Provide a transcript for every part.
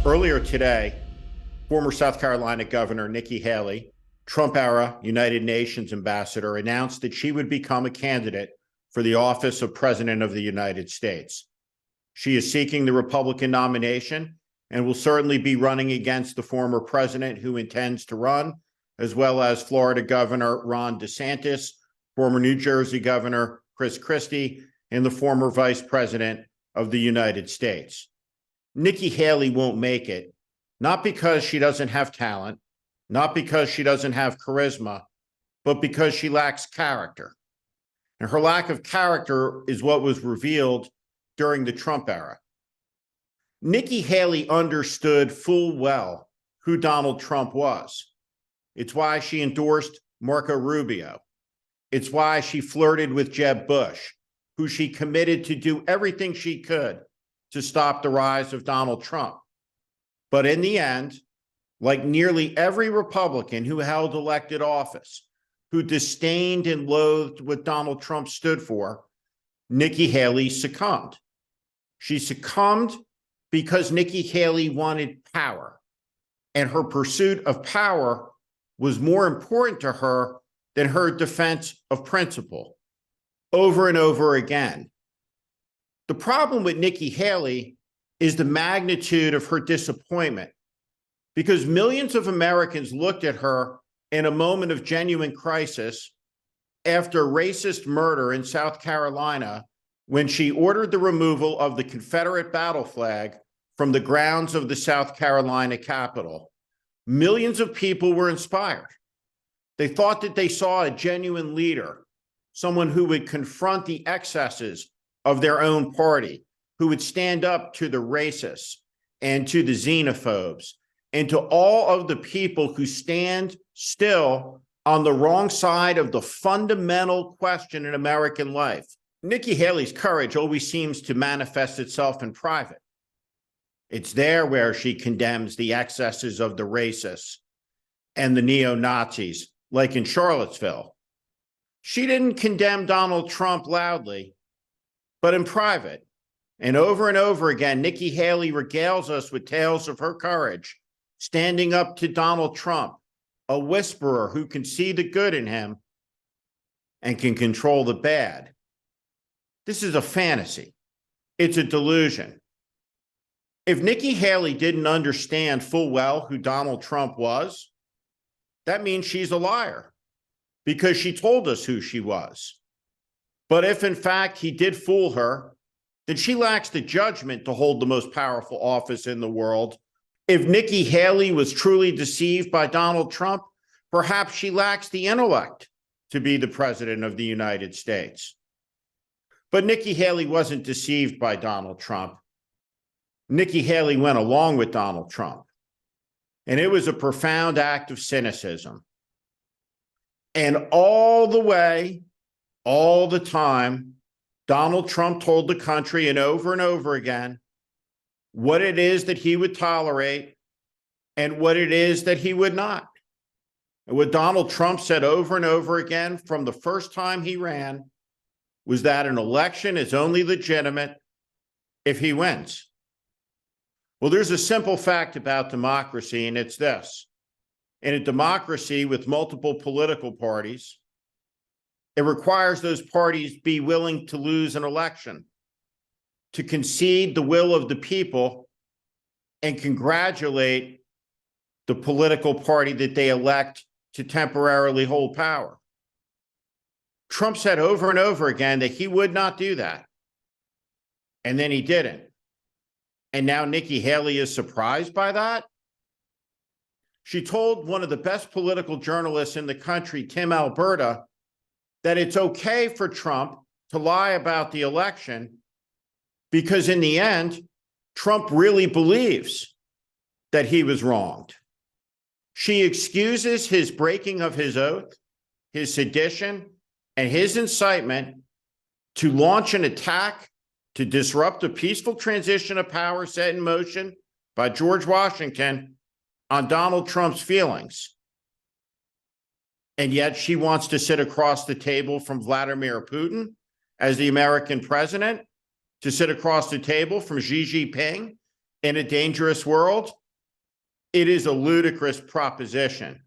Earlier today, former South Carolina Governor Nikki Haley, Trump-era United Nations ambassador, announced that she would become a candidate for the office of President of the United States. She is seeking the Republican nomination and will certainly be running against the former president who intends to run, as well as Florida Governor Ron DeSantis, former New Jersey Governor Chris Christie, and the former Vice President of the United States. Nikki Haley won't make it, not because she doesn't have talent, not because she doesn't have charisma, but because she lacks character. And her lack of character is what was revealed during the Trump era. Nikki Haley understood full well who Donald Trump was. It's why she endorsed Marco Rubio. It's why she flirted with Jeb Bush, who she committed to do everything she could to stop the rise of Donald Trump. But in the end, like nearly every Republican who held elected office, who disdained and loathed what Donald Trump stood for, Nikki Haley succumbed. She succumbed because Nikki Haley wanted power, and her pursuit of power was more important to her than her defense of principle. Over and over again. The problem with Nikki Haley is the magnitude of her disappointment, because millions of Americans looked at her in a moment of genuine crisis after racist murder in South Carolina when she ordered the removal of the Confederate battle flag from the grounds of the South Carolina Capitol. Millions of people were inspired. They thought that they saw a genuine leader, someone who would confront the excesses of their own party, who would stand up to the racists and to the xenophobes and to all of the people who stand still on the wrong side of the fundamental question in American life. Nikki Haley's courage always seems to manifest itself in private. It's there where she condemns the excesses of the racists and the neo-Nazis, like in Charlottesville. She didn't condemn Donald Trump loudly, but in private. And over again, Nikki Haley regales us with tales of her courage, standing up to Donald Trump, a whisperer who can see the good in him and can control the bad. This is a fantasy. It's a delusion. If Nikki Haley didn't understand full well who Donald Trump was, that means she's a liar, because she told us who she was. But if, in fact, he did fool her, then she lacks the judgment to hold the most powerful office in the world. If Nikki Haley was truly deceived by Donald Trump, perhaps she lacks the intellect to be the president of the United States. But Nikki Haley wasn't deceived by Donald Trump. Nikki Haley went along with Donald Trump. And it was a profound act of cynicism. And all the way, all the time, Donald Trump told the country and over again what it is that he would tolerate and what it is that he would not. And what Donald Trump said over and over again from the first time he ran was that an election is only legitimate if he wins. Well, there's a simple fact about democracy, and it's this. In a democracy with multiple political parties, it requires those parties be willing to lose an election, to concede the will of the people, and congratulate the political party that they elect to temporarily hold power. Trump said over and over again that he would not do that. And then he didn't. And now Nikki Haley is surprised by that? She told one of the best political journalists in the country, Tim Alberta, that it's okay for Trump to lie about the election because in the end, Trump really believes that he was wronged. She excuses his breaking of his oath, his sedition, and his incitement to launch an attack to disrupt a peaceful transition of power set in motion by George Washington on Donald Trump's feelings. And yet she wants to sit across the table from Vladimir Putin as the American president, to sit across the table from Xi Jinping in a dangerous world, it is a ludicrous proposition.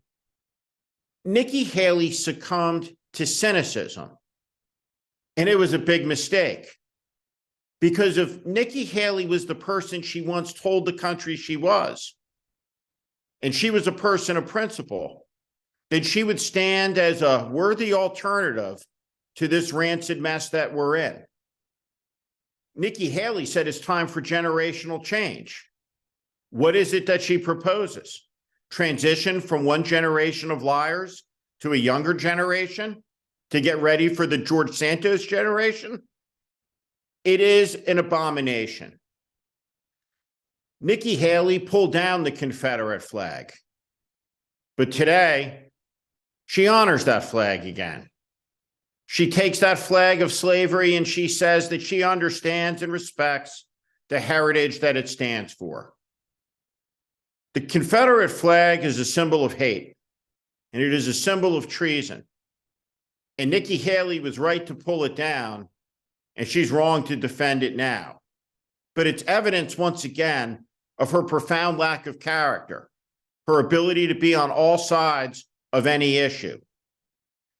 Nikki Haley succumbed to cynicism, and it was a big mistake. Because if Nikki Haley was the person she once told the country she was, and she was a person of principle, then she would stand as a worthy alternative to this rancid mess that we're in. Nikki Haley said it's time for generational change. What is it that she proposes? Transition from one generation of liars to a younger generation to get ready for the George Santos generation? It is an abomination. Nikki Haley pulled down the Confederate flag, but today she honors that flag again. She takes that flag of slavery and she says that she understands and respects the heritage that it stands for. The Confederate flag is a symbol of hate, and it is a symbol of treason. And Nikki Haley was right to pull it down, and she's wrong to defend it now. But it's evidence, once again, of her profound lack of character, her ability to be on all sides of any issue.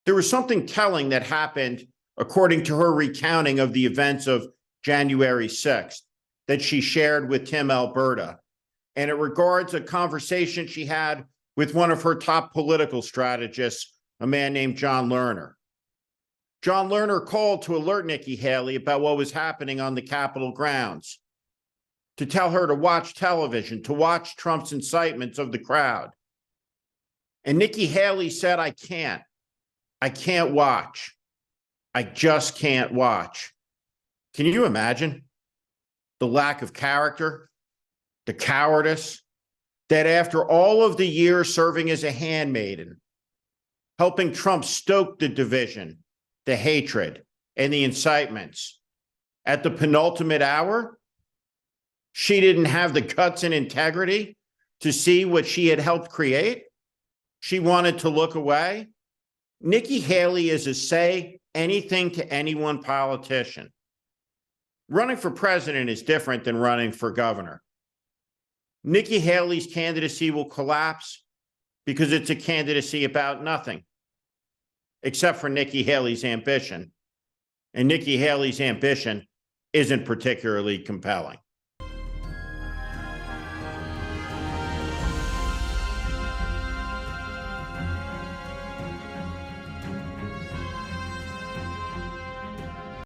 There was something telling that happened, according to her recounting of the events of January 6th, that she shared with Tim Alberta. And it regards a conversation she had with one of her top political strategists, a man named John Lerner. John Lerner called to alert Nikki Haley about what was happening on the Capitol grounds, to tell her to watch television, to watch Trump's incitements of the crowd. And Nikki Haley said, I can't watch. I just can't watch. Can you imagine the lack of character, the cowardice, that after all of the years serving as a handmaiden, helping Trump stoke the division, the hatred, and the incitements, at the penultimate hour, she didn't have the guts and integrity to see what she had helped create? She wanted to look away? Nikki Haley is a say anything to anyone politician. Running for president is different than running for governor. Nikki Haley's candidacy will collapse because it's a candidacy about nothing, except for Nikki Haley's ambition. And Nikki Haley's ambition isn't particularly compelling.